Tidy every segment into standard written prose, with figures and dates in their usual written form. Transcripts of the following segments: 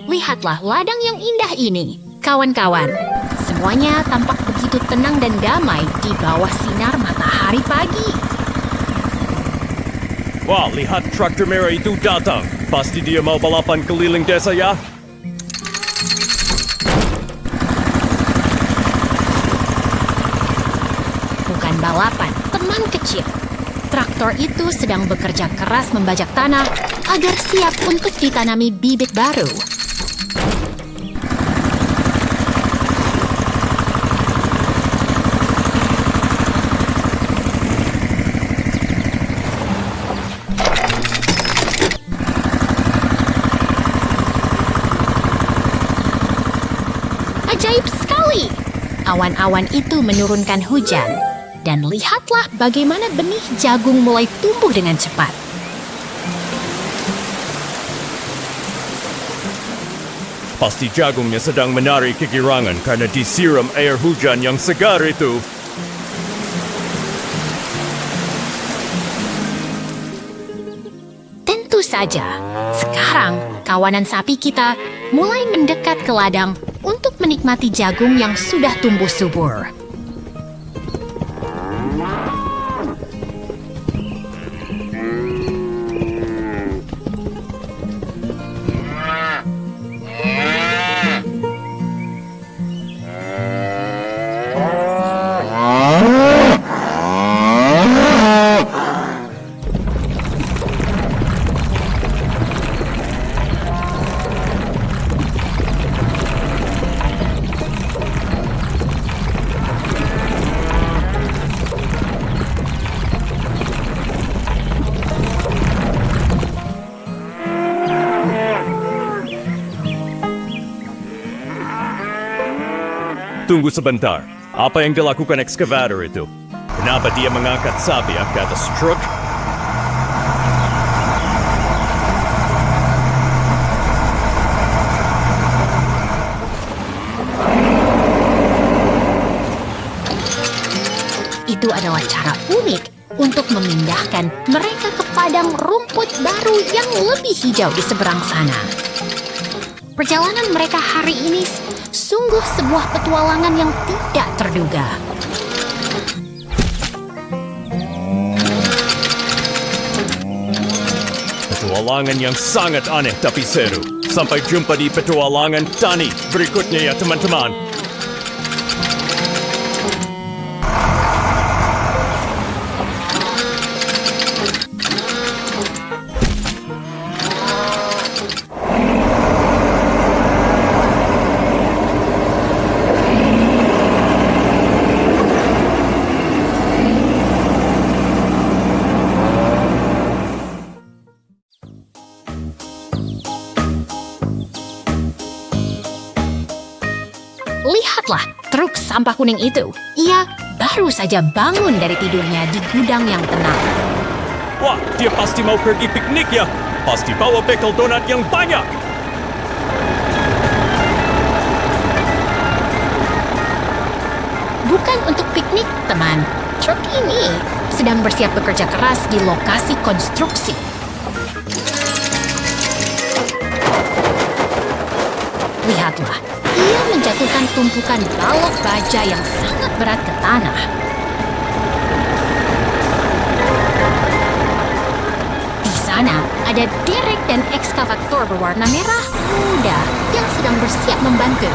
Lihatlah ladang yang indah ini, kawan-kawan. Semuanya tampak begitu tenang dan damai di bawah sinar matahari pagi. Wah, lihat traktor merah itu datang. Pasti dia mau balapan keliling desa ya? Bukan balapan, teman kecil. Traktor itu sedang bekerja keras membajak tanah agar siap untuk ditanami bibit baru. Ajaib sekali! Awan-awan itu menurunkan hujan. Dan lihatlah bagaimana benih jagung mulai tumbuh dengan cepat. Pasti jagungnya sedang menari kegirangan karena disiram air hujan yang segar itu. Tentu saja, sekarang kawanan sapi kita mulai mendekat ke ladang untuk menikmati jagung yang sudah tumbuh subur. Tunggu sebentar. Apa yang dilakukan ekskavator itu? Kenapa dia mengangkat sapi ke atas truk? Itu adalah cara unik untuk memindahkan mereka ke padang rumput baru yang lebih hijau di seberang sana. Perjalanan mereka hari ini sungguh sebuah petualangan yang tidak terduga. Petualangan yang sangat aneh tapi seru. Sampai jumpa di petualangan tani berikutnya ya teman-teman. Lihatlah truk sampah kuning itu. Ia baru saja bangun dari tidurnya di gudang yang tenang. Wah, dia pasti mau pergi piknik ya. Pasti bawa bekel donat yang banyak. Bukan untuk piknik, teman. Truk ini sedang bersiap bekerja keras di lokasi konstruksi. Lihatlah, ia menjatuhkan tumpukan balok baja yang sangat berat ke tanah. Di sana ada derek dan ekskavator berwarna merah muda yang sedang bersiap membantu.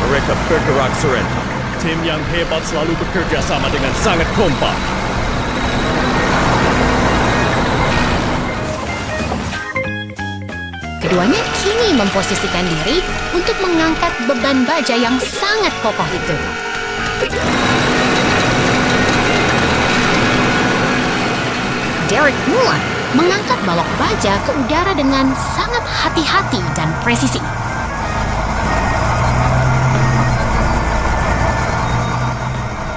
Mereka bergerak serentak. Tim yang hebat selalu bekerja sama dengan sangat kompak. Keduanya kini memposisikan diri untuk mengangkat beban baja yang sangat kokoh itu. Derek mulai mengangkat balok baja ke udara dengan sangat hati-hati dan presisi.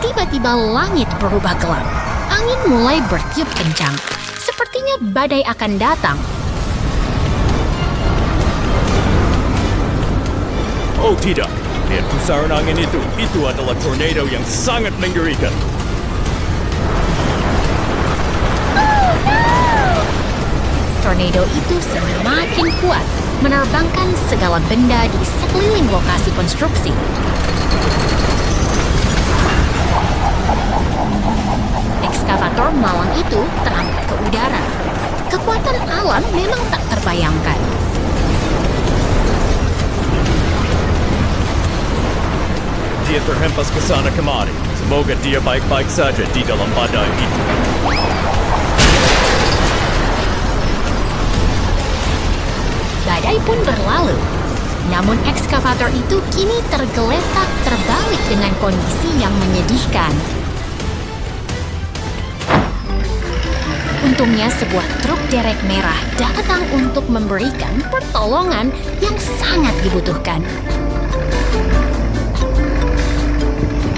Tiba-tiba langit berubah gelap. Angin mulai bertiup kencang. Sepertinya badai akan datang. Oh tidak, Lihat pusaran angin itu adalah tornado yang sangat mengerikan. Tornado itu semakin kuat, menerbangkan segala benda di sekeliling lokasi konstruksi. Ekskavator malang itu terangkat ke udara. Kekuatan alam memang tak terbayangkan. Dia terhempas ke sana kemari. Semoga dia baik-baik saja di dalam badai itu. Badai pun berlalu. Namun ekskavator itu kini tergeletak terbalik dengan kondisi yang menyedihkan. Untungnya sebuah truk derek merah datang untuk memberikan pertolongan yang sangat dibutuhkan.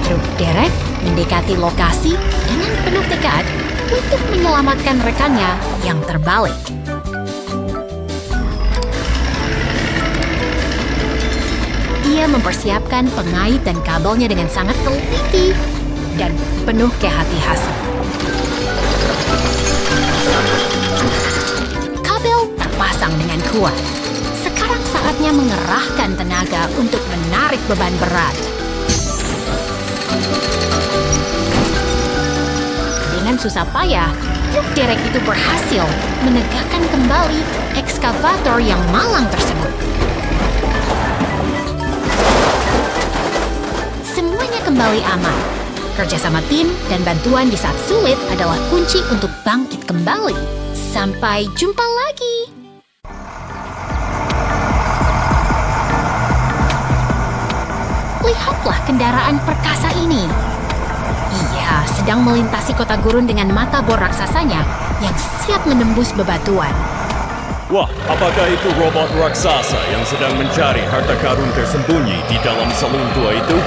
Truk derek mendekati lokasi dengan penuh tekad untuk menyelamatkan rekannya yang terbalik. Ia mempersiapkan pengait dan kabelnya dengan sangat teliti dan penuh kehati-hatian. Kabel terpasang dengan kuat. Sekarang saatnya mengerahkan tenaga untuk menarik beban berat. Dengan susah payah, truk derek itu berhasil menegakkan kembali ekskavator yang malang tersebut. Semuanya kembali aman. Kerjasama tim dan bantuan di saat sulit adalah kunci untuk bangkit kembali. Sampai jumpa lagi. Lihatlah kendaraan perkasa ini. Ia sedang melintasi kota gurun dengan mata bor raksasanya yang siap menembus bebatuan. Wah, apakah itu robot raksasa yang sedang mencari harta karun tersembunyi di dalam salun tua itu?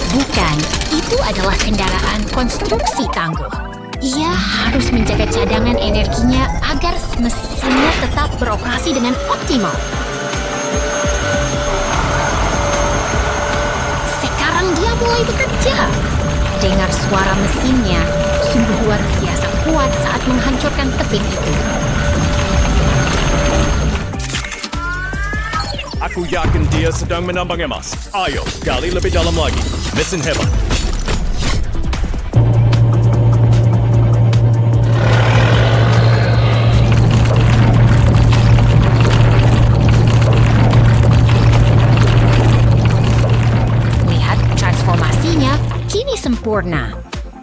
Bukan, itu adalah kendaraan konstruksi tangguh. Ia harus menjaga cadangan energinya agar mesinnya tetap beroperasi dengan optimal. Sekarang dia mulai bekerja. Dengar suara mesinnya, sungguh luar biasa kuat saat menghancurkan tebing itu. Aku yakin dia sedang menambang emas. Ayo, gali lebih dalam lagi. Mesin hebat. Lihat transformasinya kini sempurna.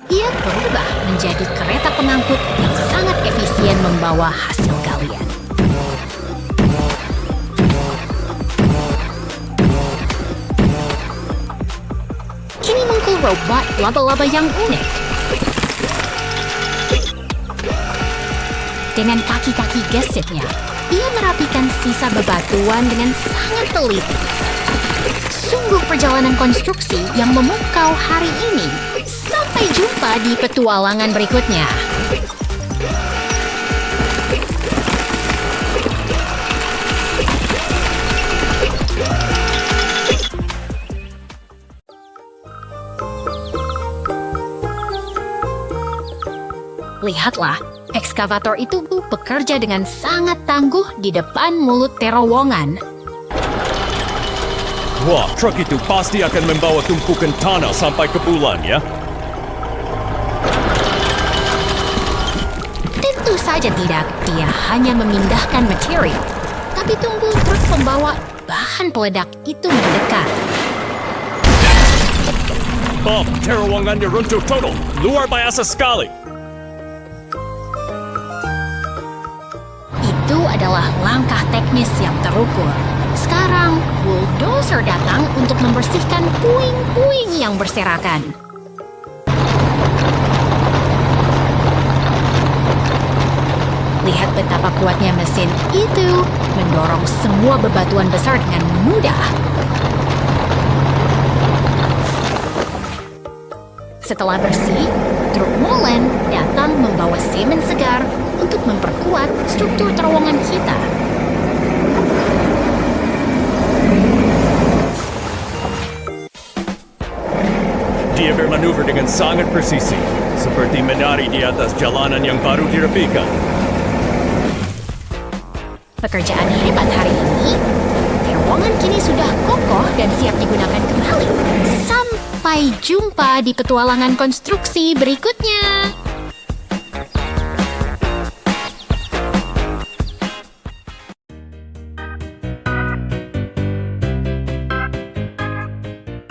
Ia berubah menjadi kereta pengangkut yang sangat efisien membawa hasil galian. Kini muncul robot laba-laba yang unik. Dengan kaki-kaki gesitnya, ia merapikan sisa bebatuan dengan sangat teliti. Sungguh perjalanan konstruksi yang memukau hari ini. Sampai jumpa di petualangan berikutnya. Lihatlah, ekskavator itu bekerja dengan sangat tangguh di depan mulut terowongan. Wah, truk itu pasti akan membawa tumpukan tanah sampai ke bulan, ya? Tentu saja tidak, dia hanya memindahkan material. Tapi tunggu truk pembawa bahan peledak itu mendekat. Bob, terowongannya runtuh total. Luar biasa sekali. Itu adalah langkah teknis yang terukur. Sekarang, bulldozer datang untuk membersihkan puing-puing yang berserakan. Lihat betapa kuatnya mesin itu mendorong semua bebatuan besar dengan mudah. Setelah bersih, truk molen datang membawa semen segar untuk memperkuat struktur terowongan kita. Dia bermanuver dengan sangat presisi, seperti menari di atas jalanan yang baru dirapikan. Pekerjaan hebat hari ini. Terowongan kini sudah kokoh dan siap digunakan kembali. Sampai jumpa di petualangan konstruksi berikutnya.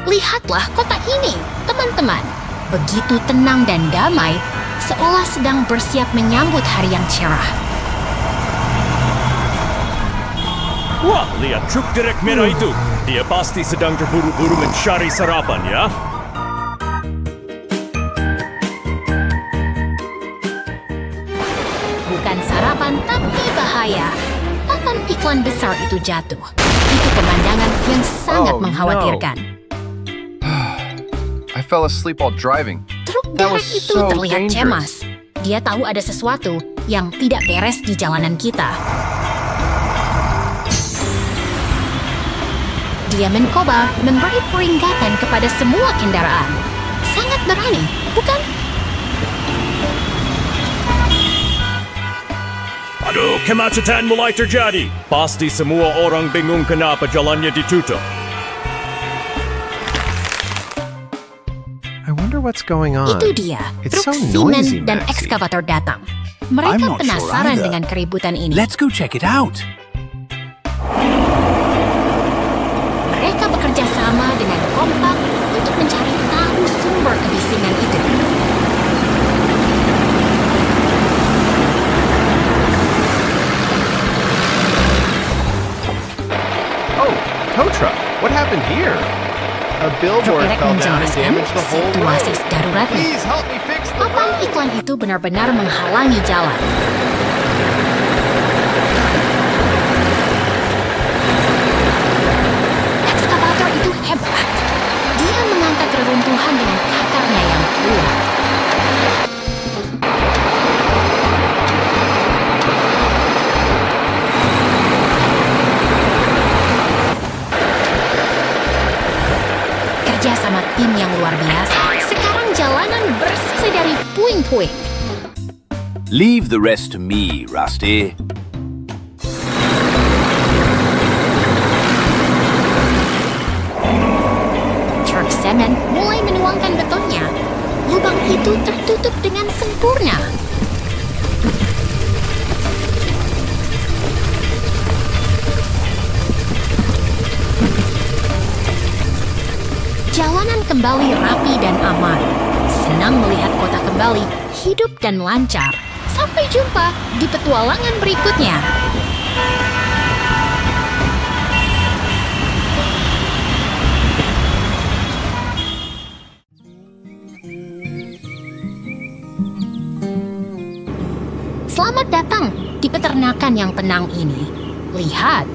Lihatlah kota ini, teman-teman. Begitu tenang dan damai, seolah sedang bersiap menyambut hari yang cerah. Wah, lihat truk direk merah itu. Dia pasti sedang terburu-buru mencari sarapan, ya? Bukan sarapan, tapi bahaya. Papan iklan besar itu jatuh. Itu pemandangan yang sangat Oh, no. mengkhawatirkan. I fell asleep while driving. Truk That derek was itu so terlihat dangerous. cemas. Dia tahu ada sesuatu yang tidak beres di jalanan kita. Dia mencoba memberi peringatan kepada semua kendaraan. Sangat berani, bukan? Aduh, kemacetan mulai terjadi. Pasti semua orang bingung kenapa jalannya ditutup. I wonder what's going on. Itu dia, It's truk so simen noisy, dan Maxie. ekskavator datang. I'm Mereka not sure penasaran either. dengan keributan ini. Let's go check it out. Mereka bekerja sama dengan kompak untuk mencari tahu sumber kebisingan itu. Oh, tow truck. What happened here? A billboard Derek fell down and menjelaskan damaged the whole situasi road. daruratnya. Please help me fix the Papan road. iklan itu benar-benar menghalangi jalan. Ekskavator itu hebat. Dia mengangkat reruntuhan dengan kakarnya yang kuat. Kerja sama tim yang luar biasa. Sekarang jalanan bersih dari puing-puing. Leave the rest to me, Rusty. Truk semen mulai menuangkan betonnya. Lubang itu tertutup dengan sempurna. Jalanan kembali rapi dan aman. Senang melihat kota kembali hidup dan lancar. Sampai jumpa di petualangan berikutnya. Selamat datang di peternakan yang tenang ini. Lihat,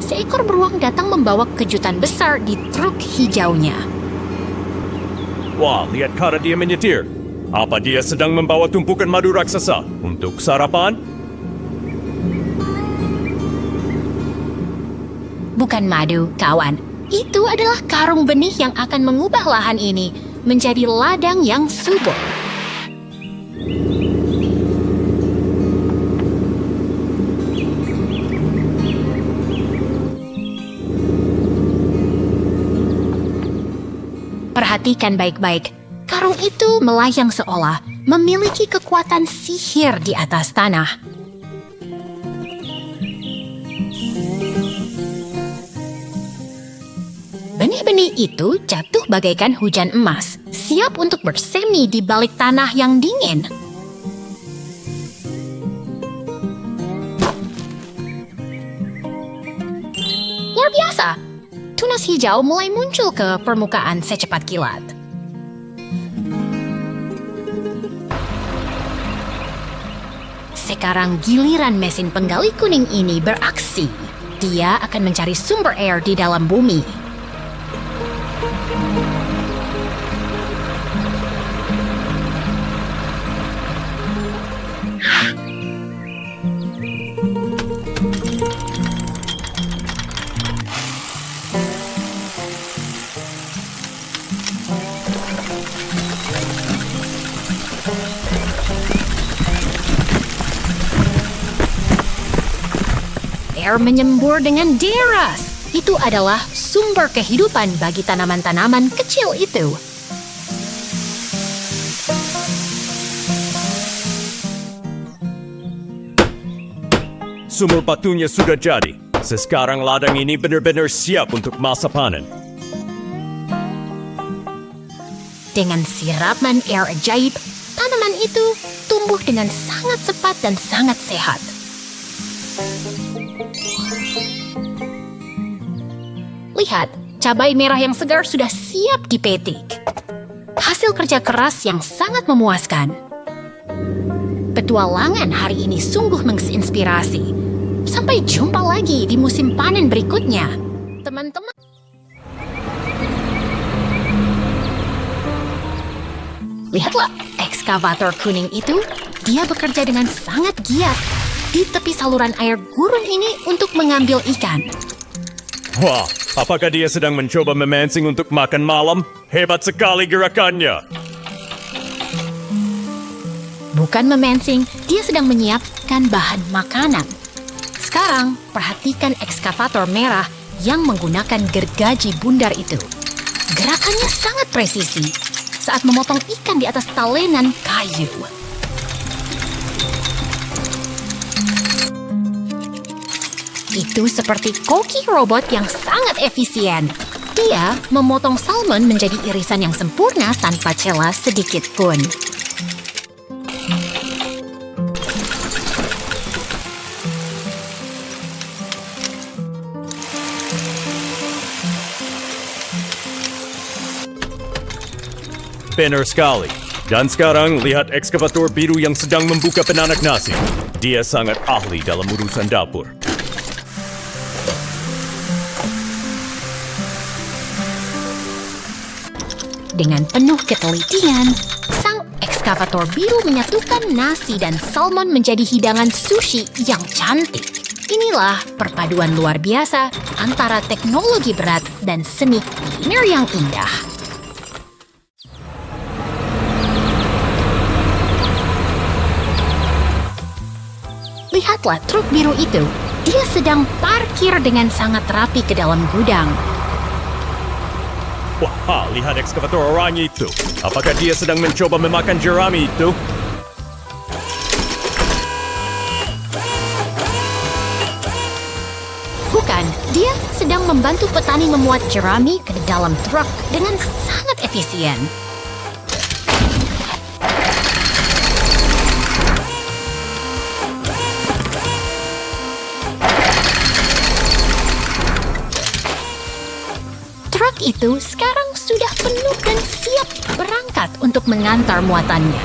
seekor beruang datang membawa kejutan besar di truk hijaunya. Wah, lihat cara dia menyetir. Apa dia sedang membawa tumpukan madu raksasa untuk sarapan? Bukan madu, kawan. Itu adalah karung benih yang akan mengubah lahan ini menjadi ladang yang subur. Perhatikan baik-baik. Karung itu melayang seolah memiliki kekuatan sihir di atas tanah. Benih-benih itu jatuh bagaikan hujan emas, siap untuk bersemi di balik tanah yang dingin. Luar biasa, tunas hijau mulai muncul ke permukaan secepat kilat. Sekarang giliran mesin penggali kuning ini beraksi. Dia akan mencari sumber air di dalam bumi. air menyembur dengan deras. Itu adalah sumber kehidupan bagi tanaman-tanaman kecil itu. Sumur batunya sudah jadi. Sekarang ladang ini benar-benar siap untuk masa panen. Dengan siraman air ajaib, tanaman itu tumbuh dengan sangat cepat dan sangat sehat. Lihat, cabai merah yang segar sudah siap dipetik. Hasil kerja keras yang sangat memuaskan. Petualangan hari ini sungguh menginspirasi. Sampai jumpa lagi di musim panen berikutnya, teman-teman. Lihatlah, ekskavator kuning itu, dia bekerja dengan sangat giat di tepi saluran air gurun ini untuk mengambil ikan. Wah, apakah dia sedang mencoba memancing untuk makan malam? Hebat sekali gerakannya. Bukan memancing, dia sedang menyiapkan bahan makanan. Sekarang, perhatikan ekskavator merah yang menggunakan gergaji bundar itu. Gerakannya sangat presisi saat memotong ikan di atas talenan kayu. Itu seperti koki robot yang sangat efisien. Dia memotong salmon menjadi irisan yang sempurna tanpa celah sedikit pun. Benar sekali. Dan sekarang lihat ekskavator biru yang sedang membuka penanak nasi. Dia sangat ahli dalam urusan dapur. Dengan penuh ketelitian, sang ekskavator biru menyatukan nasi dan salmon menjadi hidangan sushi yang cantik. Inilah perpaduan luar biasa antara teknologi berat dan seni kuliner yang indah. Lihatlah truk biru itu. Dia sedang parkir dengan sangat rapi ke dalam gudang. Wah, lihat ekskavator oranye itu. Apakah dia sedang mencoba memakan jerami itu? Bukan, dia sedang membantu petani memuat jerami ke dalam truk dengan sangat efisien. Truk itu sekarang sudah penuh dan siap berangkat untuk mengantar muatannya.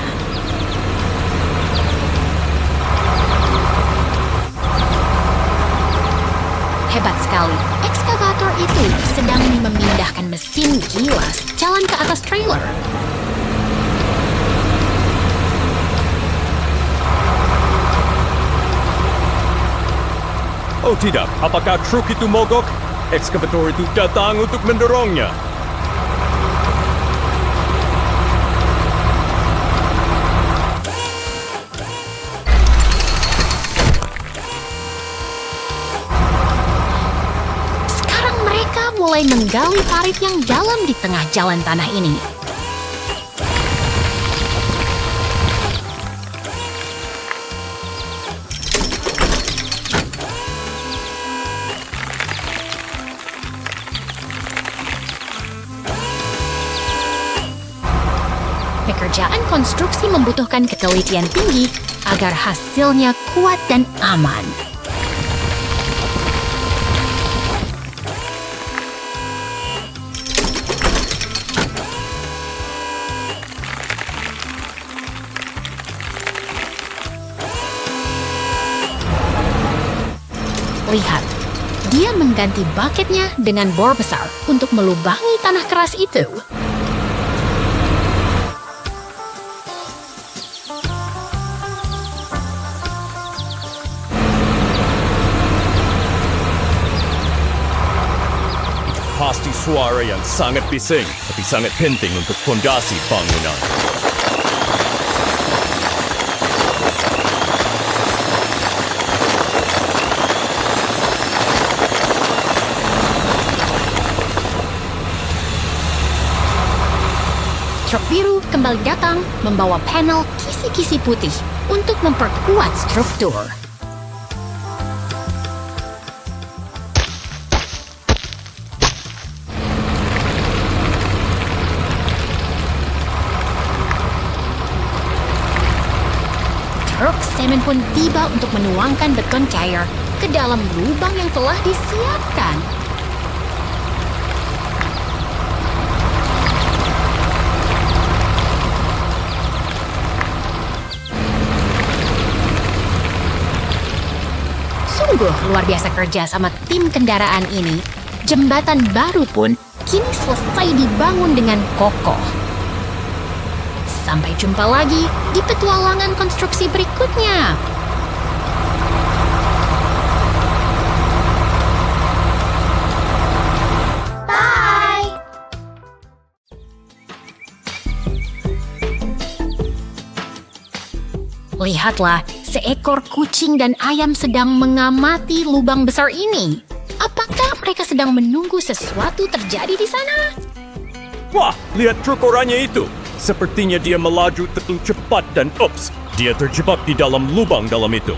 Hebat sekali, ekskavator itu sedang memindahkan mesin gilas jalan ke atas trailer. Oh tidak, apakah truk itu mogok? Ekskavator itu datang untuk mendorongnya. Sekarang mereka mulai menggali parit yang dalam di tengah jalan tanah ini. Pekerjaan konstruksi membutuhkan ketelitian tinggi agar hasilnya kuat dan aman. Lihat, dia mengganti bucketnya dengan bor besar untuk melubangi tanah keras itu. Pasti suara yang sangat bising, tapi sangat penting untuk fondasi bangunan. Truk biru kembali datang membawa panel kisi-kisi putih untuk memperkuat struktur. Truk semen pun tiba untuk menuangkan beton cair ke dalam lubang yang telah disiapkan. Sungguh luar biasa kerja sama tim kendaraan ini. Jembatan baru pun kini selesai dibangun dengan kokoh. Sampai jumpa lagi di petualangan konstruksi berikutnya. Bye! Lihatlah, seekor kucing dan ayam sedang mengamati lubang besar ini. Apakah mereka sedang menunggu sesuatu terjadi di sana? Wah, lihat truk oranye itu. Sepertinya dia melaju terlalu cepat dan ups, dia terjebak di dalam lubang dalam itu.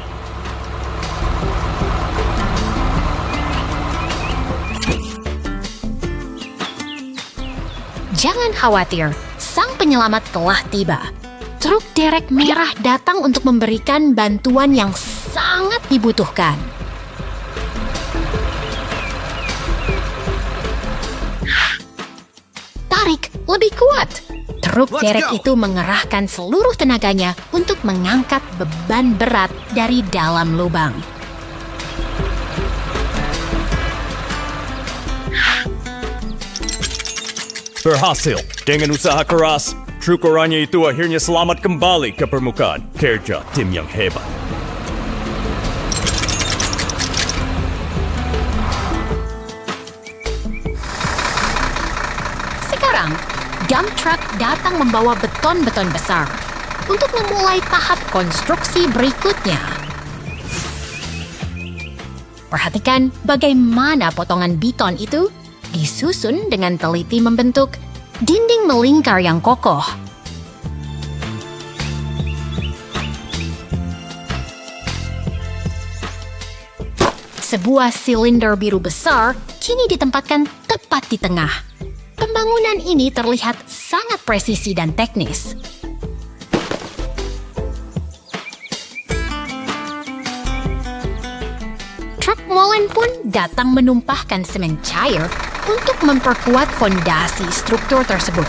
Jangan khawatir, sang penyelamat telah tiba. Truk derek merah datang untuk memberikan bantuan yang sangat dibutuhkan. Tarik lebih kuat. Truk derek itu mengerahkan seluruh tenaganya untuk mengangkat beban berat dari dalam lubang. Berhasil. Dengan usaha keras, truk oranye itu akhirnya selamat kembali ke permukaan. Kerja tim yang hebat. Sekarang, dump truck datang membawa beton-beton besar untuk memulai tahap konstruksi berikutnya. Perhatikan bagaimana potongan beton itu disusun dengan teliti membentuk dinding melingkar yang kokoh. Sebuah silinder biru besar kini ditempatkan tepat di tengah. Pembangunan ini terlihat sangat presisi dan teknis. Truk molen pun datang menumpahkan semen cair untuk memperkuat fondasi struktur tersebut.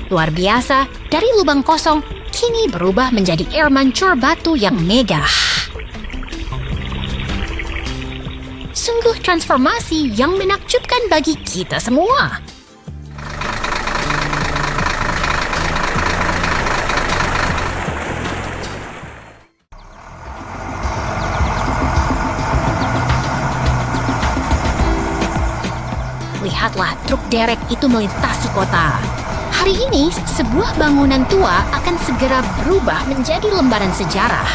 Luar biasa, dari lubang kosong kini berubah menjadi air mancur batu yang megah. Sungguh transformasi yang menakjubkan bagi kita semua. Lihatlah, truk derek itu melintasi kota. Hari ini, sebuah bangunan tua akan segera berubah menjadi lembaran sejarah.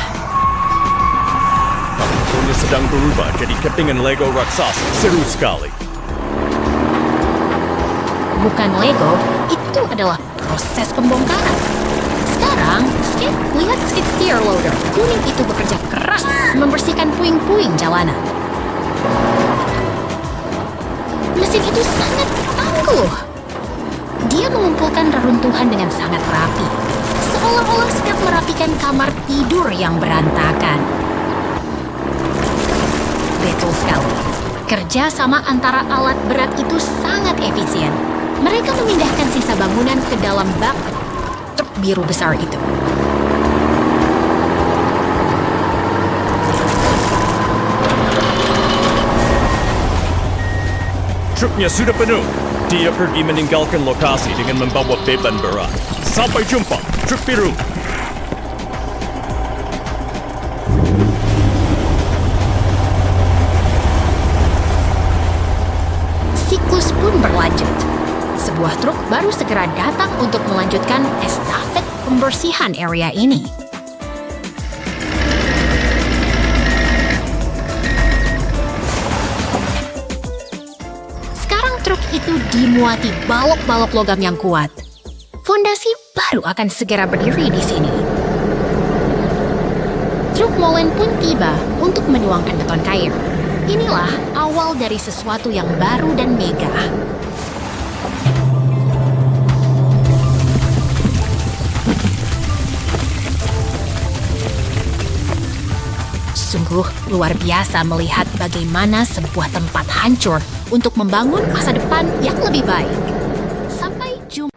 Bangunannya sedang berubah jadi kepingan Lego raksasa. Seru sekali. Bukan Lego, itu adalah proses pembongkaran. Sekarang, lihat skid steer loader kuning itu bekerja keras membersihkan puing-puing jalanan. Mesin itu sangat tangguh. Dia mengumpulkan reruntuhan dengan sangat rapi, seolah-olah sedang merapikan kamar tidur yang berantakan. Betul sekali. Kerja sama antara alat berat itu sangat efisien. Mereka memindahkan sisa bangunan ke dalam bak truk biru besar itu. Truknya sudah penuh. Dia pergi meninggalkan lokasi dengan membawa beban berat. Sampai jumpa, truk biru. Siklus pun berlanjut. Sebuah truk baru segera datang untuk melanjutkan estafet pembersihan area ini. itu dimuati balok-balok logam yang kuat. Fondasi baru akan segera berdiri di sini. Truk molen pun tiba untuk menuangkan beton kayu. Inilah awal dari sesuatu yang baru dan megah. Sungguh luar biasa melihat bagaimana sebuah tempat hancur untuk membangun masa depan yang lebih baik. Sampai jumpa.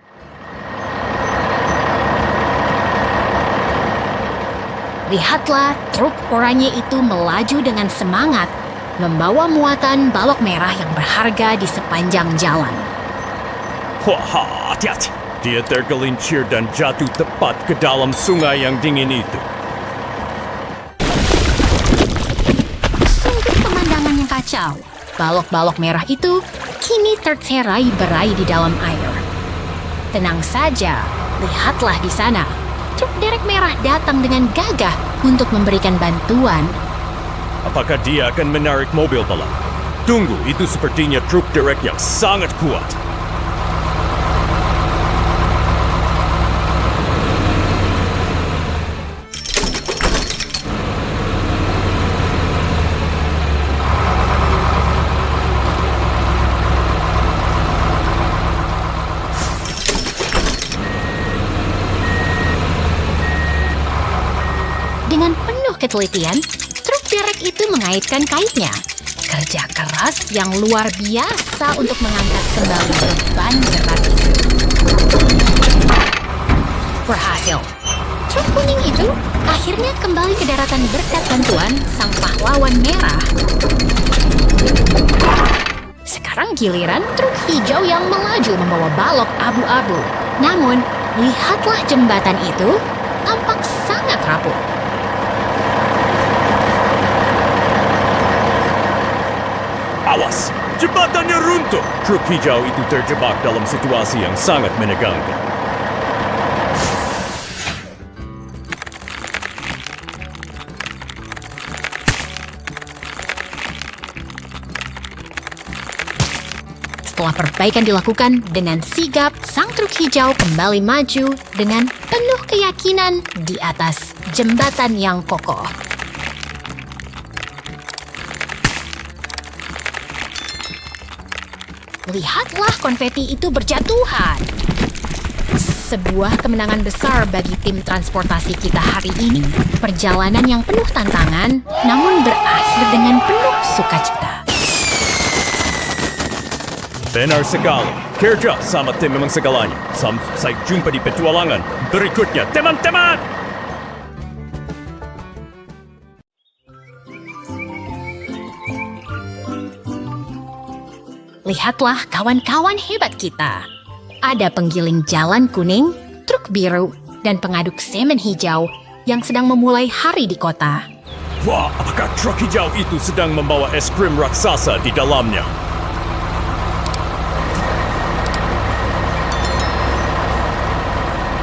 Lihatlah, truk oranye itu melaju dengan semangat, membawa muatan balok merah yang berharga di sepanjang jalan. Wah, hati-hati. Dia tergelincir dan jatuh tepat ke dalam sungai yang dingin itu. Kacau. Balok-balok merah itu kini tercerai-berai di dalam air. Tenang saja, lihatlah di sana. Truk derek merah datang dengan gagah untuk memberikan bantuan. Apakah dia akan menarik mobil balap? Tunggu, itu sepertinya truk derek yang sangat kuat. Dengan penuh ketelitian, truk derek itu mengaitkan kaitnya. Kerja keras yang luar biasa untuk mengangkat kembali beban berat itu. Berhasil. Truk kuning itu akhirnya kembali ke daratan berkat bantuan sang pahlawan merah. Sekarang giliran truk hijau yang melaju membawa balok abu-abu. Namun, lihatlah jembatan itu tampak sangat rapuh. Awas, jembatannya runtuh. Truk hijau itu terjebak dalam situasi yang sangat menegangkan. Setelah perbaikan dilakukan dengan sigap, sang truk hijau kembali maju dengan penuh keyakinan di atas jembatan yang kokoh. Lihatlah konfeti itu berjatuhan. Sebuah kemenangan besar bagi tim transportasi kita hari ini. Perjalanan yang penuh tantangan, namun berakhir dengan penuh sukacita. Benar sekali. Kerja sama tim memang segalanya. Sampai jumpa di petualangan berikutnya, teman-teman! Lihatlah kawan-kawan hebat kita. Ada penggiling jalan kuning, truk biru, dan pengaduk semen hijau yang sedang memulai hari di kota. Wah, apakah truk hijau itu sedang membawa es krim raksasa di dalamnya?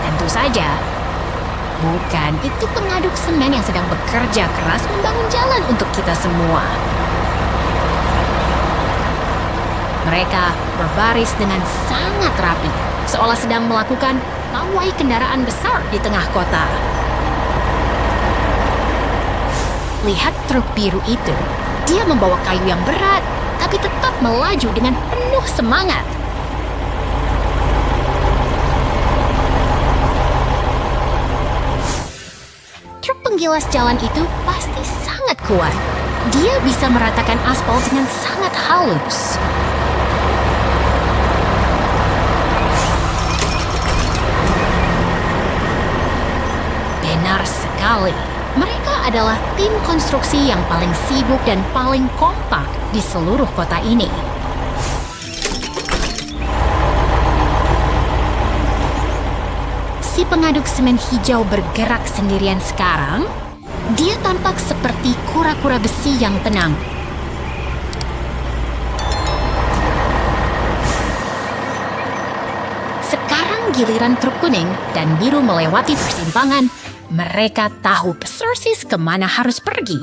Tentu saja. Bukan, itu pengaduk semen yang sedang bekerja keras membangun jalan untuk kita semua. Mereka berbaris dengan sangat rapi, seolah sedang melakukan pawai kendaraan besar di tengah kota. Lihat truk biru itu. Dia membawa kayu yang berat, tapi tetap melaju dengan penuh semangat. Truk penggilas jalan itu pasti sangat kuat. Dia bisa meratakan aspal dengan sangat halus. Benar sekali. Mereka adalah tim konstruksi yang paling sibuk dan paling kompak di seluruh kota ini. Si pengaduk semen hijau bergerak sendirian sekarang. Dia tampak seperti kura-kura besi yang tenang. Sekarang giliran truk kuning dan biru melewati persimpangan. Mereka tahu persis kemana harus pergi.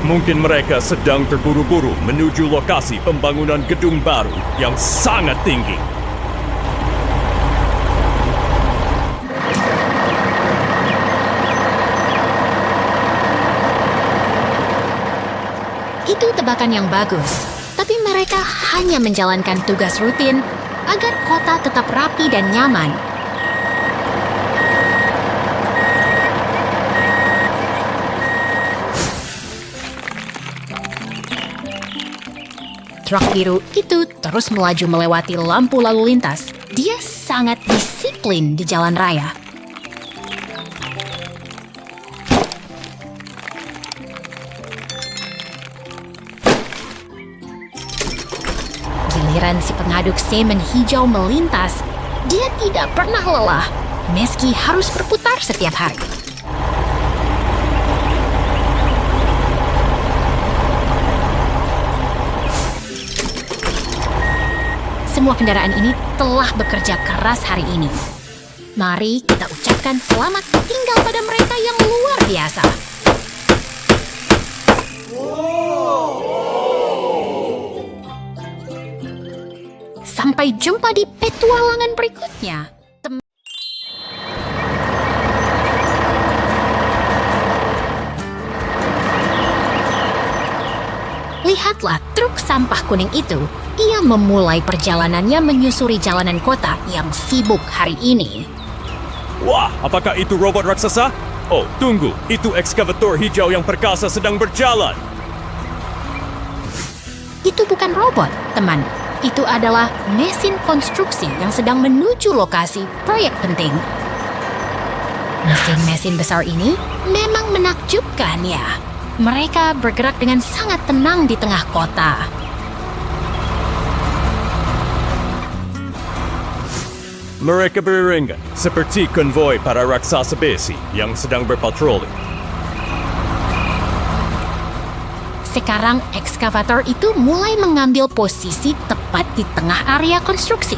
Mungkin mereka sedang terburu-buru menuju lokasi pembangunan gedung baru yang sangat tinggi. Itu tebakan yang bagus, tapi mereka hanya menjalankan tugas rutin agar kota tetap rapi dan nyaman. Truk biru itu terus melaju melewati lampu lalu lintas. Dia sangat disiplin di jalan raya. Giliran si pengaduk semen hijau melintas, dia tidak pernah lelah, meski harus berputar setiap hari. Semua kendaraan ini telah bekerja keras hari ini. Mari kita ucapkan selamat tinggal pada mereka yang luar biasa. Sampai jumpa di petualangan berikutnya. Lihatlah truk sampah kuning itu. Ia memulai perjalanannya menyusuri jalanan kota yang sibuk hari ini. Wah, apakah itu robot raksasa? Oh, tunggu. Itu ekskavator hijau yang perkasa sedang berjalan. Itu bukan robot, teman. Itu adalah mesin konstruksi yang sedang menuju lokasi proyek penting. Mesin-mesin besar ini memang menakjubkan ya. Mereka bergerak dengan sangat tenang di tengah kota. Mereka beriringan seperti konvoi para raksasa besi yang sedang berpatroli. Sekarang ekskavator itu mulai mengambil posisi tepat di tengah area konstruksi.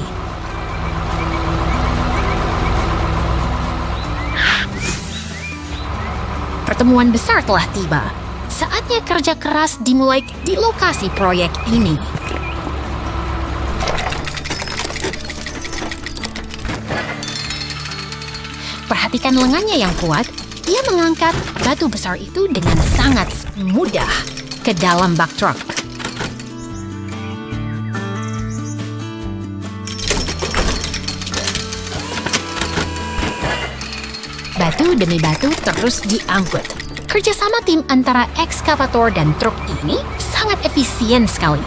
Pertemuan besar telah tiba. Saatnya kerja keras dimulai di lokasi proyek ini. Perhatikan lengannya yang kuat. Dia mengangkat batu besar itu dengan sangat mudah ke dalam bak truk. Batu demi batu terus diangkut. Kerjasama tim antara ekskavator dan truk ini sangat efisien sekali.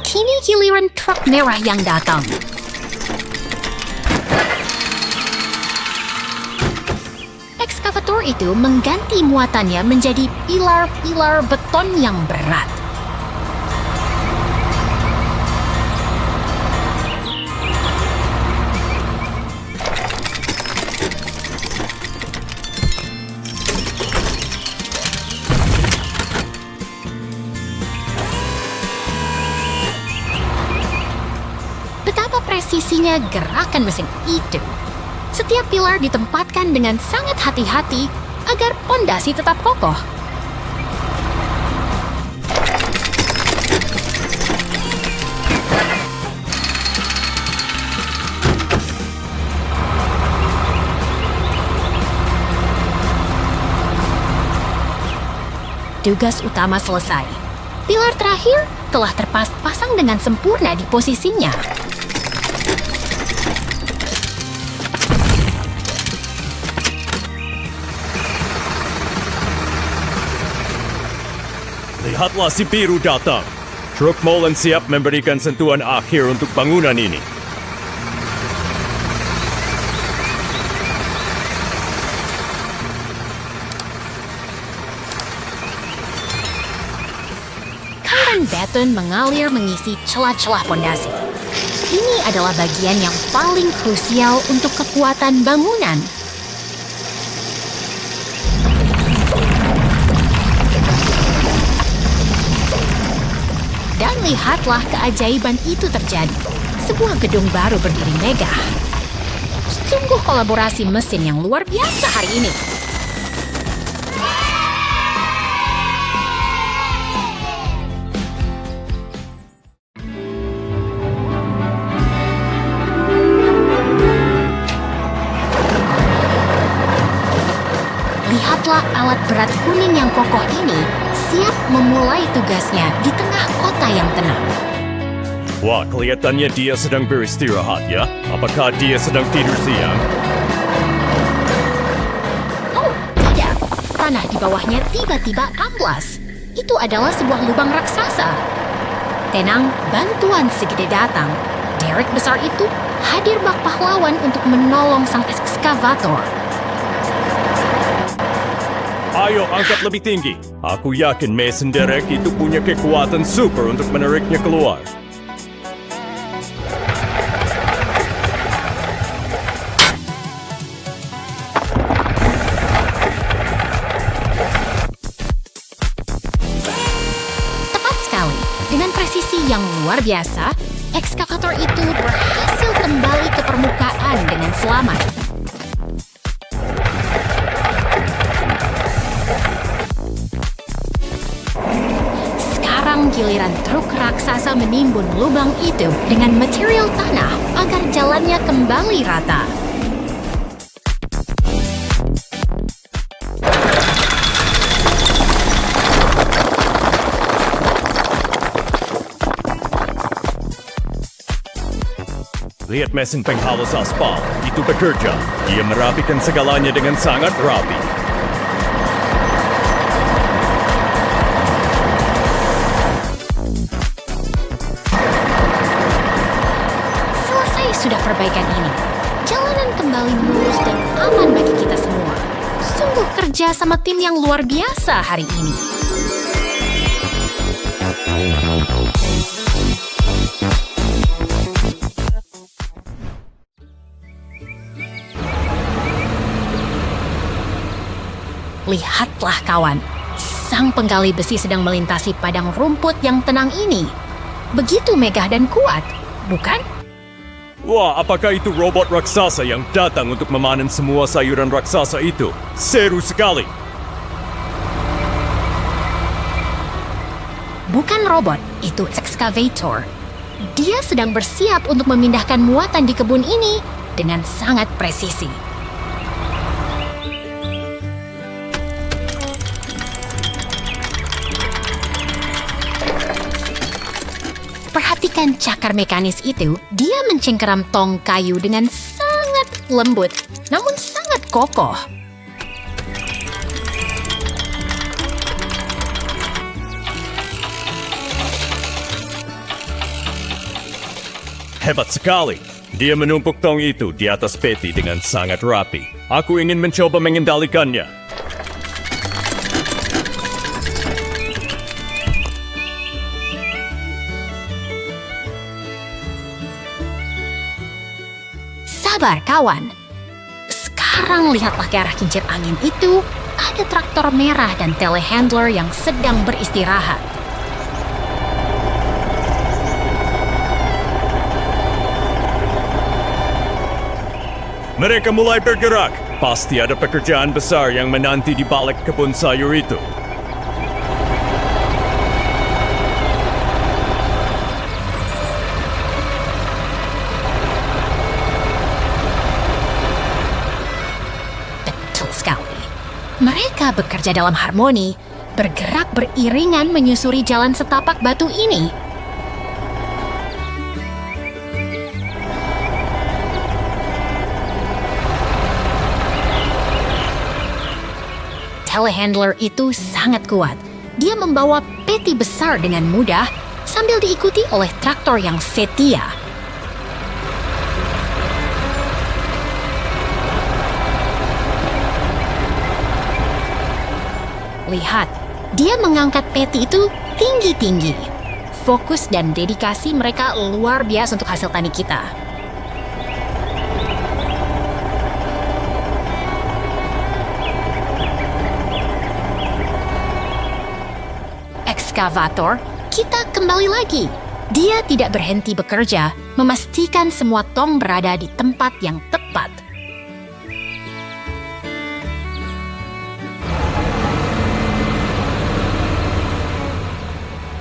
Kini giliran truk merah yang datang. Ekskavator itu mengganti muatannya menjadi pilar-pilar beton yang berat. Betapa presisinya gerakan mesin itu. Setiap pilar ditempatkan dengan sangat hati-hati agar pondasi tetap kokoh. Tugas utama selesai. Pilar terakhir telah terpasang dengan sempurna di posisinya. Lihatlah si biru datang. Truk molen siap memberikan sentuhan akhir untuk bangunan ini. Cairan beton mengalir mengisi celah-celah pondasi. Ini adalah bagian yang paling krusial untuk kekuatan bangunan. Dan lihatlah keajaiban itu terjadi. Sebuah gedung baru berdiri megah. Sungguh kolaborasi mesin yang luar biasa hari ini. Lihatlah alat berat kuning yang kokoh ini siap memulai tugasnya di tengah kota yang tenang. Wah, kelihatannya dia sedang beristirahat ya. Apakah dia sedang tidur siang? Oh, tidak. Tanah di bawahnya tiba-tiba amblas. Itu adalah sebuah lubang raksasa. Tenang, bantuan segede datang. Derek besar itu hadir bak pahlawan untuk menolong sang ekskavator. Ayo angkat lebih tinggi. Aku yakin Mason Derek itu punya kekuatan super untuk menariknya keluar. Dengan presisi yang luar biasa, ekskavator itu berhasil kembali ke permukaan dengan selamat. Sekarang giliran truk raksasa menimbun lubang itu dengan material tanah agar jalannya kembali rata. Lihat mesin penghalus aspal, itu bekerja. Dia merapikan segalanya dengan sangat rapi. Selesai sudah perbaikan ini. Jalanan kembali mulus dan aman bagi kita semua. Sungguh kerja sama tim yang luar biasa hari ini. Lihatlah kawan, sang penggali besi sedang melintasi padang rumput yang tenang ini. Begitu megah dan kuat, bukan? Wah, apakah itu robot raksasa yang datang untuk memanen semua sayuran raksasa itu? Seru sekali! Bukan robot, itu ekskavator. Dia sedang bersiap untuk memindahkan muatan di kebun ini dengan sangat presisi. Perhatikan cakar mekanis itu, dia mencengkeram tong kayu dengan sangat lembut, namun sangat kokoh. Hebat sekali! Dia menumpuk tong itu di atas peti dengan sangat rapi. Aku ingin mencoba mengendalikannya. Sabar kawan. Sekarang lihatlah ke arah kincir angin itu, ada traktor merah dan telehandler yang sedang beristirahat. Mereka mulai bergerak. Pasti ada pekerjaan besar yang menanti di balik kebun sayur itu. Betul sekali. Mereka bekerja dalam harmoni, bergerak beriringan menyusuri jalan setapak batu ini. Telehandler itu sangat kuat. Dia membawa peti besar dengan mudah sambil diikuti oleh traktor yang setia. Lihat, dia mengangkat peti itu tinggi-tinggi. Fokus dan dedikasi mereka luar biasa untuk hasil tani kita. Ekskavator kita kembali lagi. Dia tidak berhenti bekerja, memastikan semua tong berada di tempat yang tepat.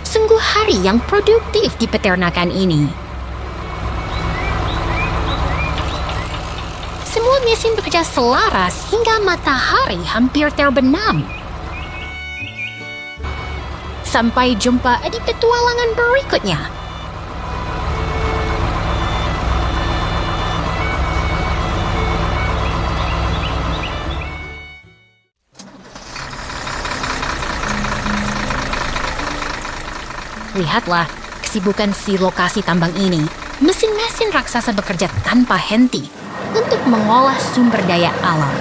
Sungguh hari yang produktif di peternakan ini. Semua mesin bekerja selaras hingga matahari hampir terbenam. Sampai jumpa di petualangan berikutnya. Lihatlah kesibukan si lokasi tambang ini. Mesin-mesin raksasa bekerja tanpa henti untuk mengolah sumber daya alam.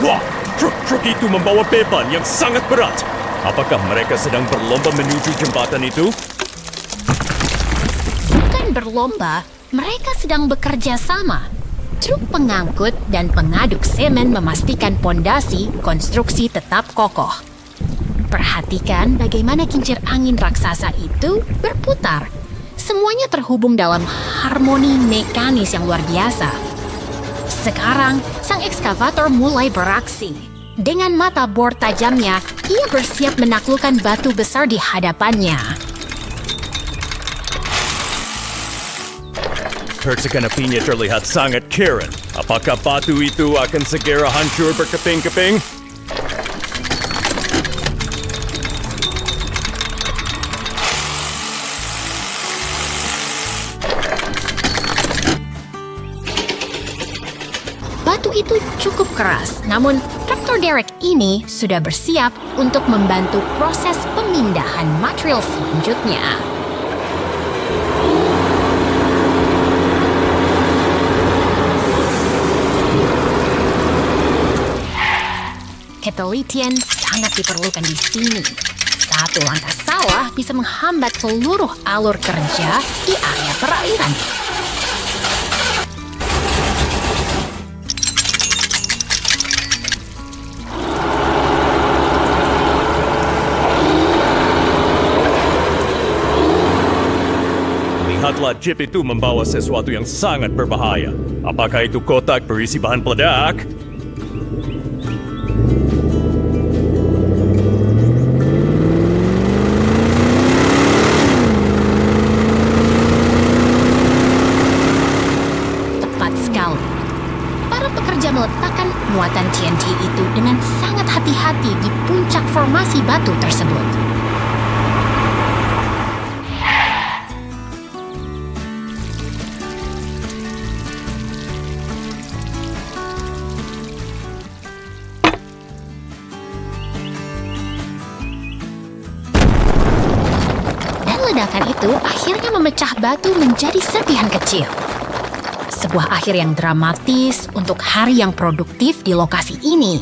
Wah, truk-truk itu membawa beban yang sangat berat. Apakah mereka sedang berlomba menuju jembatan itu? Bukan berlomba, mereka sedang bekerja sama. Truk pengangkut dan pengaduk semen memastikan pondasi konstruksi tetap kokoh. Perhatikan bagaimana kincir angin raksasa itu berputar. Semuanya terhubung dalam harmoni mekanis yang luar biasa. Sekarang, sang ekskavator mulai beraksi. Dengan mata bor tajamnya, ia bersiap menaklukkan batu besar di hadapannya. Percikan apinya terlihat sangat keren. Apakah batu itu akan segera hancur berkeping-keping? Batu itu cukup keras, namun traktor derek ini sudah bersiap untuk membantu proses pemindahan material selanjutnya. Ketelitian sangat diperlukan di sini. Satu langkah salah bisa menghambat seluruh alur kerja di area perairan. Lihatlah jeep itu membawa sesuatu yang sangat berbahaya. Apakah itu kotak berisi bahan peledak? Tepat sekali. Para pekerja meletakkan muatan TNT itu dengan sangat hati-hati di puncak formasi batu tersebut. Ledakan itu akhirnya memecah batu menjadi serpihan kecil. Sebuah akhir yang dramatis untuk hari yang produktif di lokasi ini.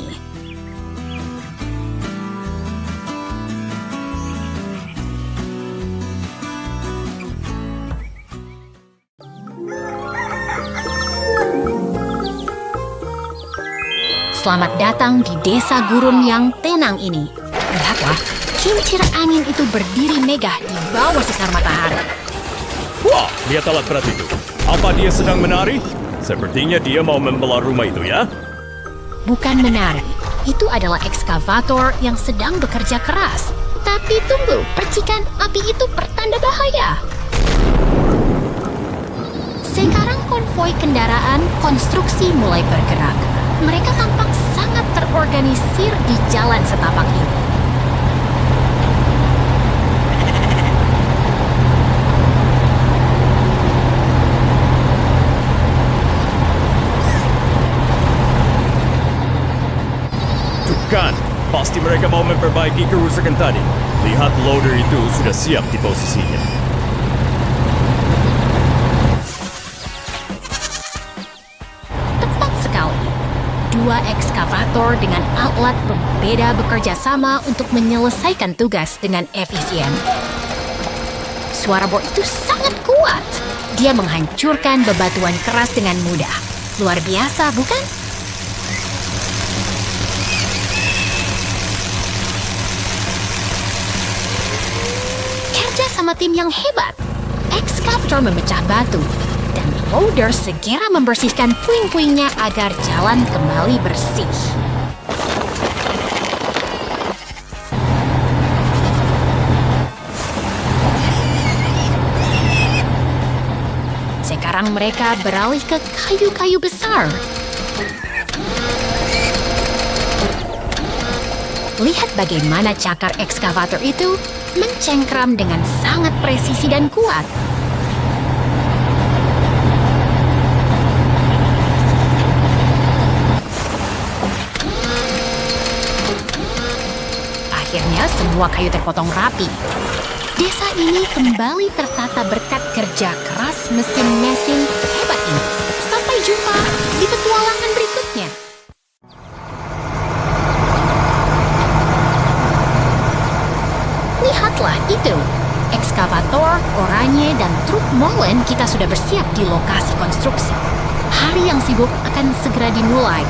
Selamat datang di desa gurun yang tenang ini. Lihatlah, kincir angin itu berdiri megah di bawah sinar matahari. Wah, lihat alat berat itu. Apa dia sedang menari? Sepertinya dia mau membelah rumah itu ya. Bukan menari, itu adalah ekskavator yang sedang bekerja keras. Tapi tunggu, percikan api itu pertanda bahaya. Sekarang konvoi kendaraan konstruksi mulai bergerak. Mereka tampak sangat terorganisir di jalan setapak ini. Kan, pasti mereka mau memperbaiki kerusakan tadi. Lihat loader itu sudah siap di posisinya. Tepat sekali. Dua ekskavator dengan alat berbeda bekerja sama untuk menyelesaikan tugas dengan efisien. Suara bor itu sangat kuat. Dia menghancurkan bebatuan keras dengan mudah. Luar biasa, bukan? bersama tim yang hebat. Ekskavator memecah batu, dan loader segera membersihkan puing-puingnya agar jalan kembali bersih. Sekarang mereka beralih ke kayu-kayu besar. Lihat bagaimana cakar ekskavator itu mencengkram dengan sangat presisi dan kuat. Akhirnya semua kayu terpotong rapi. Desa ini kembali tertata berkat kerja keras mesin-mesin hebat ini. Sampai jumpa di petualangan berikutnya. Lihatlah itu. Ekskavator, oranye, dan truk molen kita sudah bersiap di lokasi konstruksi. Hari yang sibuk akan segera dimulai.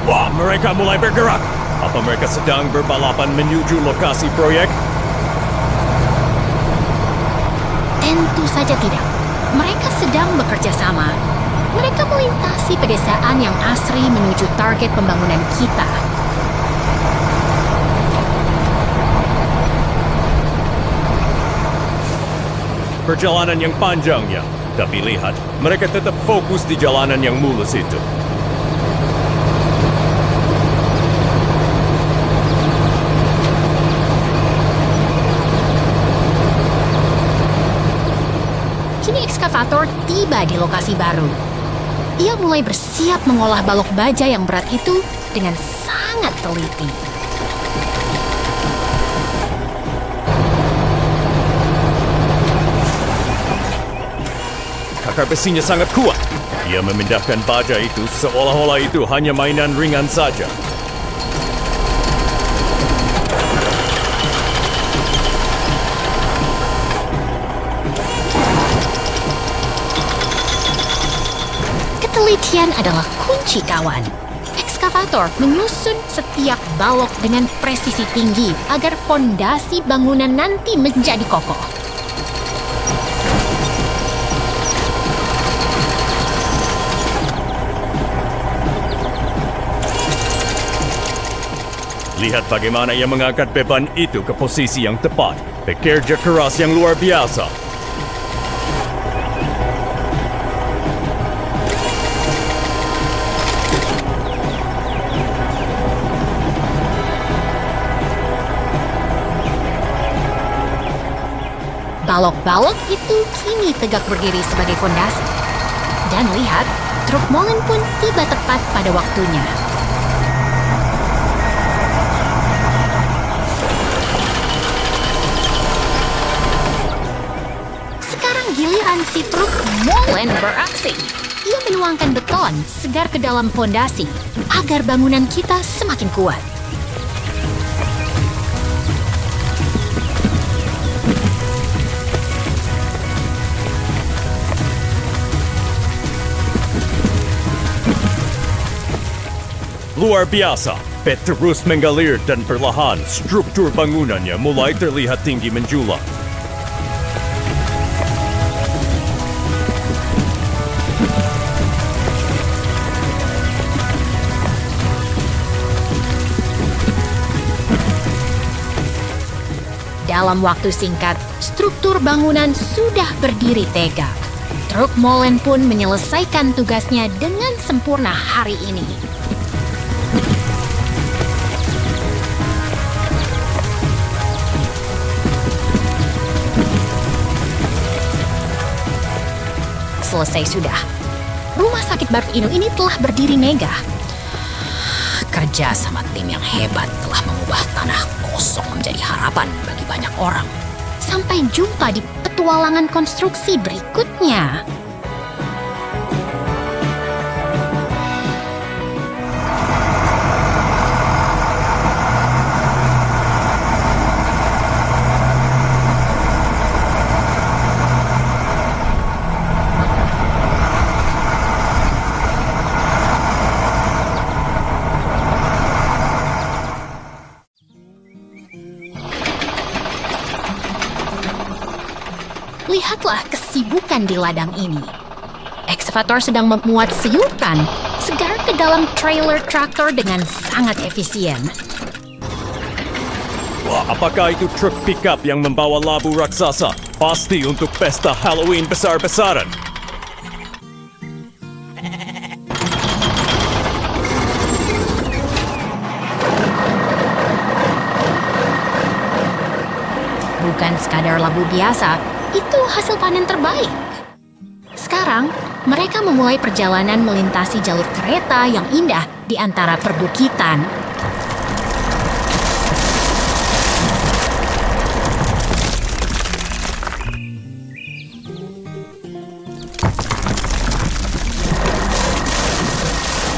Wah, mereka mulai bergerak. Apa mereka sedang berbalapan menuju lokasi proyek? Tentu saja tidak. Mereka sedang bekerja sama. Mereka melintasi pedesaan yang asri menuju target pembangunan kita. Perjalanan yang panjang ya, tapi lihat, mereka tetap fokus di jalanan yang mulus itu. Kini ekskavator tiba di lokasi baru. Ia mulai bersiap mengolah balok baja yang berat itu dengan sangat teliti. Cakar besinya sangat kuat. Dia memindahkan baja itu seolah-olah itu hanya mainan ringan saja. Ketelitian adalah kunci kawan. Ekskavator menyusun setiap balok dengan presisi tinggi agar fondasi bangunan nanti menjadi kokoh. Lihat bagaimana ia mengangkat beban itu ke posisi yang tepat. Pekerja keras yang luar biasa. Balok-balok itu kini tegak berdiri sebagai fondasi. Dan lihat, truk molen pun tiba tepat pada waktunya. Giliran si truk molen beraksi. Ia menuangkan beton segar ke dalam fondasi agar bangunan kita semakin kuat. Luar biasa. Pet terus mengalir dan perlahan struktur bangunannya mulai terlihat tinggi menjulang. Dalam waktu singkat, struktur bangunan sudah berdiri tegak. Truk molen pun menyelesaikan tugasnya dengan sempurna hari ini. Selesai sudah. Rumah sakit baru Inu ini telah berdiri megah. Kerja sama tim yang hebat telah mengubah tanah kosong menjadi harapan bagi banyak orang. Sampai jumpa di petualangan konstruksi berikutnya. Lihatlah kesibukan di ladang ini. Ekskavator sedang memuat sayuran segar ke dalam trailer traktor dengan sangat efisien. Wah, apakah itu truk pickup yang membawa labu raksasa? Pasti untuk pesta Halloween besar-besaran. Bukan sekadar labu biasa, itu hasil panen terbaik. Sekarang, mereka memulai perjalanan melintasi jalur kereta yang indah di antara perbukitan.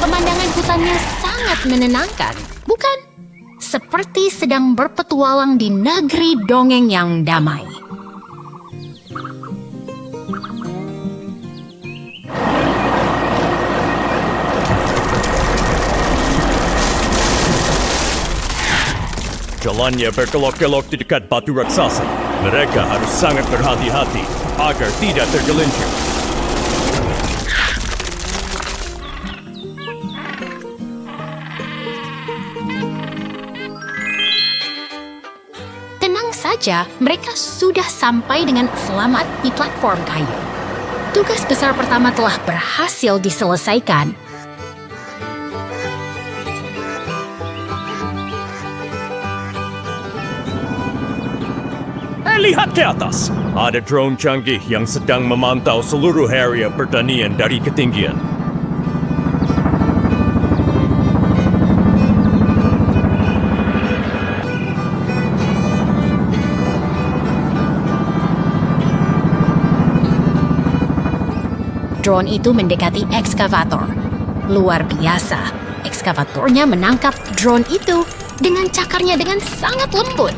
Pemandangan hutannya sangat menenangkan, bukan? Seperti sedang berpetualang di negeri dongeng yang damai. Jalannya berkelok-kelok di dekat batu raksasa. Mereka harus sangat berhati-hati agar tidak tergelincir. Tenang saja, mereka sudah sampai dengan selamat di platform kayu. Tugas besar pertama telah berhasil diselesaikan. Lihat ke atas! Ada drone canggih yang sedang memantau seluruh area pertanian dari ketinggian. Drone itu mendekati ekskavator. Luar biasa, ekskavatornya menangkap drone itu dengan cakarnya dengan sangat lembut.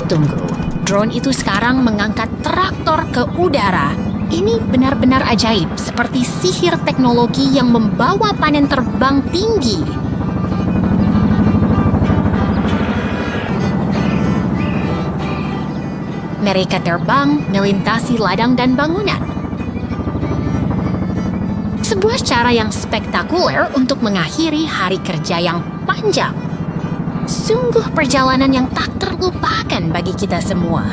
Tunggu, drone itu sekarang mengangkat traktor ke udara. Ini benar-benar ajaib, seperti sihir teknologi yang membawa panen terbang tinggi. Mereka terbang melintasi ladang dan bangunan. Sebuah cara yang spektakuler untuk mengakhiri hari kerja yang panjang. Sungguh perjalanan yang tak terlupakan bagi kita semua.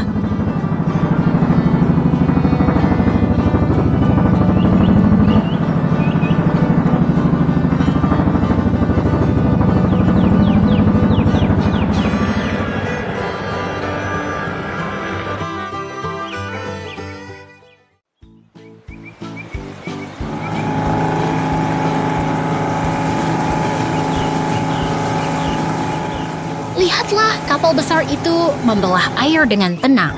Lihatlah, kapal besar itu membelah air dengan tenang.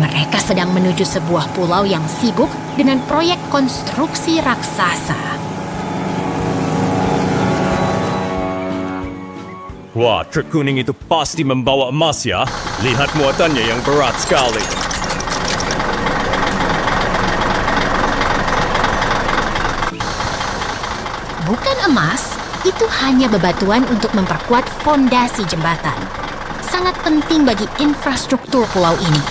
Mereka sedang menuju sebuah pulau yang sibuk dengan proyek konstruksi raksasa. Wah, truk kuning itu pasti membawa emas ya. Lihat muatannya yang berat sekali. Bukan emas, itu hanya bebatuan untuk memperkuat fondasi jembatan. Sangat penting bagi infrastruktur pulau ini.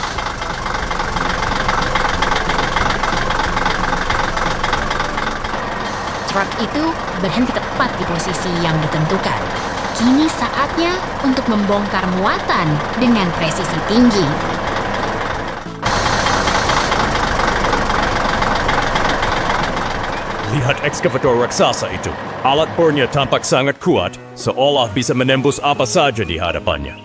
Truk itu berhenti tepat di posisi yang ditentukan. Kini saatnya untuk membongkar muatan dengan presisi tinggi. Lihat ekskavator raksasa itu. Alat bornya tampak sangat kuat, seolah bisa menembus apa saja di hadapannya.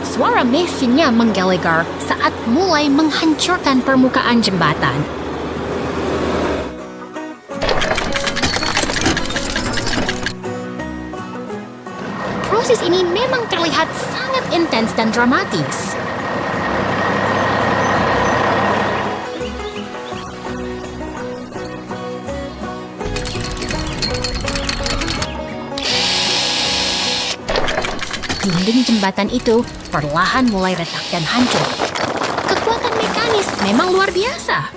Suara mesinnya menggelegar saat mulai menghancurkan permukaan jembatan. Proses ini memang terlihat sangat intens dan dramatis. jembatan itu perlahan mulai retak dan hancur. Kekuatan mekanis memang luar biasa.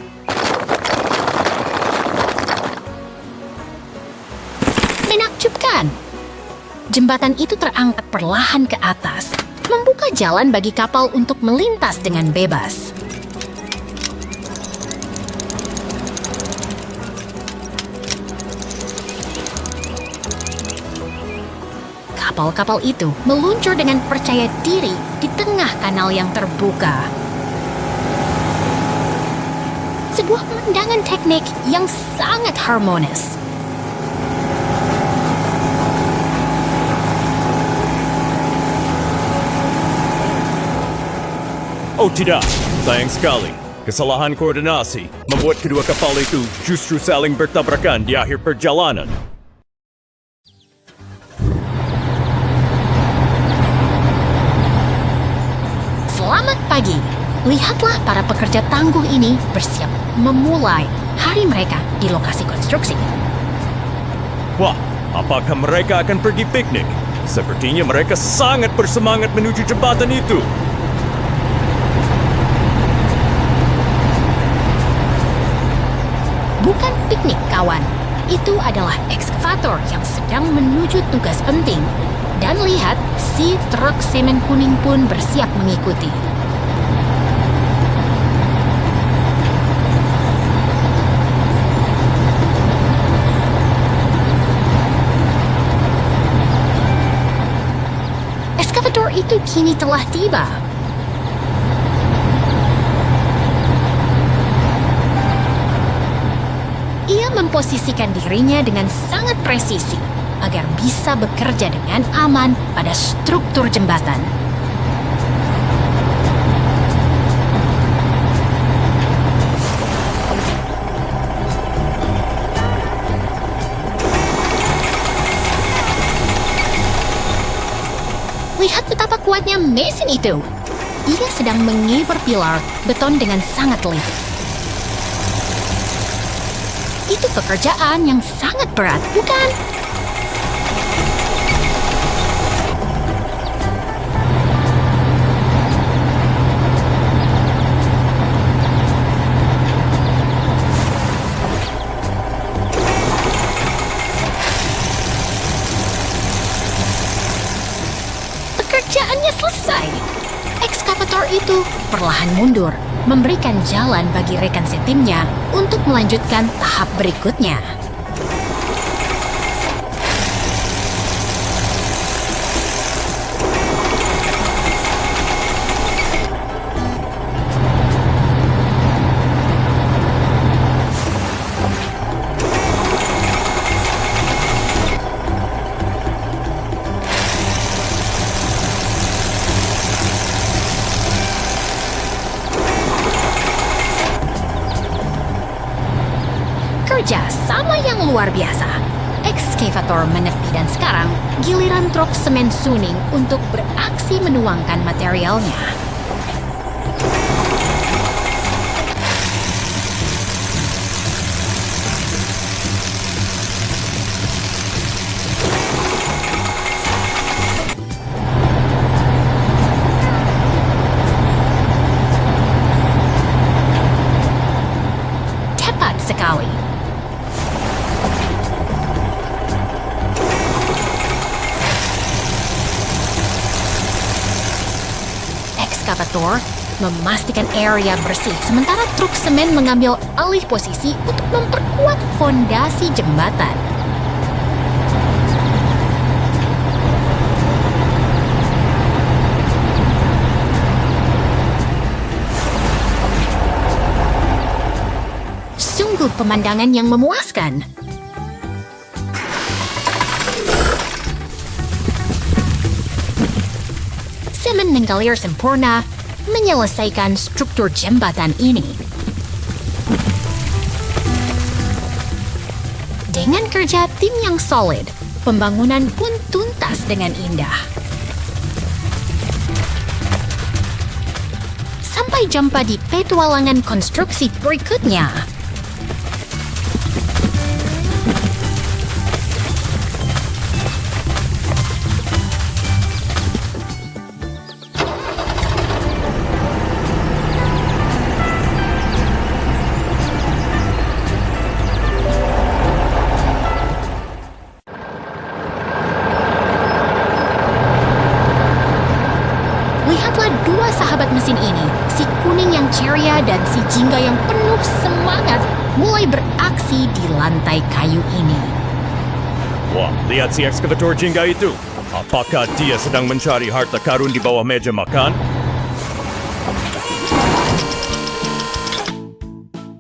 Menakjubkan. Jembatan itu terangkat perlahan ke atas, membuka jalan bagi kapal untuk melintas dengan bebas. Kapal-kapal itu meluncur dengan percaya diri di tengah kanal yang terbuka. Sebuah pemandangan teknik yang sangat harmonis. Oh tidak, sayang sekali. Kesalahan koordinasi membuat kedua kapal itu justru saling bertabrakan di akhir perjalanan. Selamat pagi. Lihatlah para pekerja tangguh ini bersiap memulai hari mereka di lokasi konstruksi. Wah, apakah mereka akan pergi piknik? Sepertinya mereka sangat bersemangat menuju jembatan itu. Bukan piknik, kawan. Itu adalah ekskavator yang sedang menuju tugas penting. Dan lihat, si truk semen kuning pun bersiap mengikuti. Ekskavator itu kini telah tiba. Ia memposisikan dirinya dengan sangat presisi agar bisa bekerja dengan aman pada struktur jembatan. Lihat betapa kuatnya mesin itu. Ia sedang mengibar pilar beton dengan sangat teliti. Itu pekerjaan yang sangat berat, bukan? Pekerjaannya selesai. Ekskavator itu perlahan mundur, memberikan jalan bagi rekan setimnya untuk melanjutkan tahap berikutnya. Kerja sama yang luar biasa. Ekskavator menepi dan sekarang giliran truk semen Suning untuk beraksi menuangkan materialnya. Tepat sekali. Ekskavator memastikan area bersih sementara truk semen mengambil alih posisi untuk memperkuat fondasi jembatan. Sungguh pemandangan yang memuaskan. Semen menggalir sempurna menyelesaikan struktur jembatan ini. Dengan kerja tim yang solid, pembangunan pun tuntas dengan indah. Sampai jumpa di petualangan konstruksi berikutnya. jingga yang penuh semangat mulai beraksi di lantai kayu ini. Wah, lihat si ekskavator jingga itu. Apakah dia sedang mencari harta karun di bawah meja makan?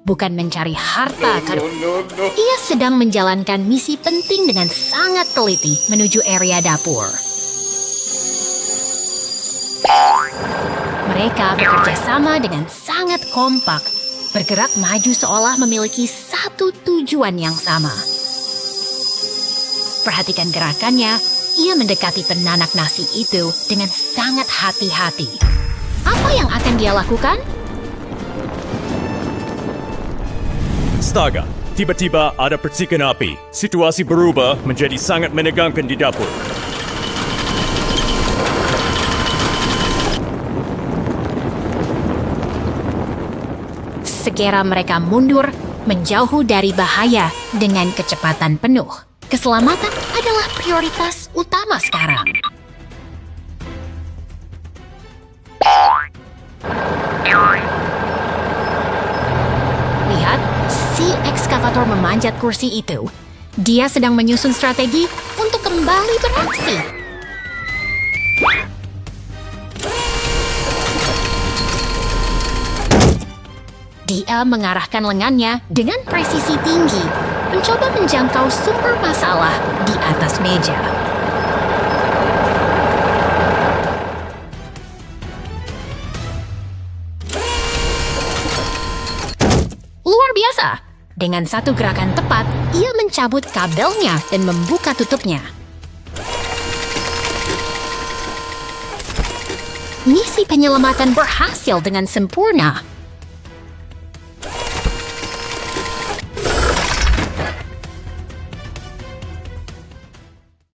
Bukan mencari harta karun. Ia sedang menjalankan misi penting dengan sangat teliti menuju area dapur. Mereka bekerja sama dengan sangat kompak, bergerak maju seolah memiliki satu tujuan yang sama. Perhatikan gerakannya, ia mendekati penanak nasi itu dengan sangat hati-hati. Apa yang akan dia lakukan? Astaga, tiba-tiba ada percikan api. Situasi berubah menjadi sangat menegangkan di dapur. Segera mereka mundur, menjauh dari bahaya dengan kecepatan penuh. Keselamatan adalah prioritas utama sekarang. Lihat, si ekskavator memanjat kursi itu. Dia sedang menyusun strategi untuk kembali beraksi. Dia mengarahkan lengannya dengan presisi tinggi, mencoba menjangkau sumber masalah di atas meja. Luar biasa! Dengan satu gerakan tepat, ia mencabut kabelnya dan membuka tutupnya. Misi penyelamatan berhasil dengan sempurna.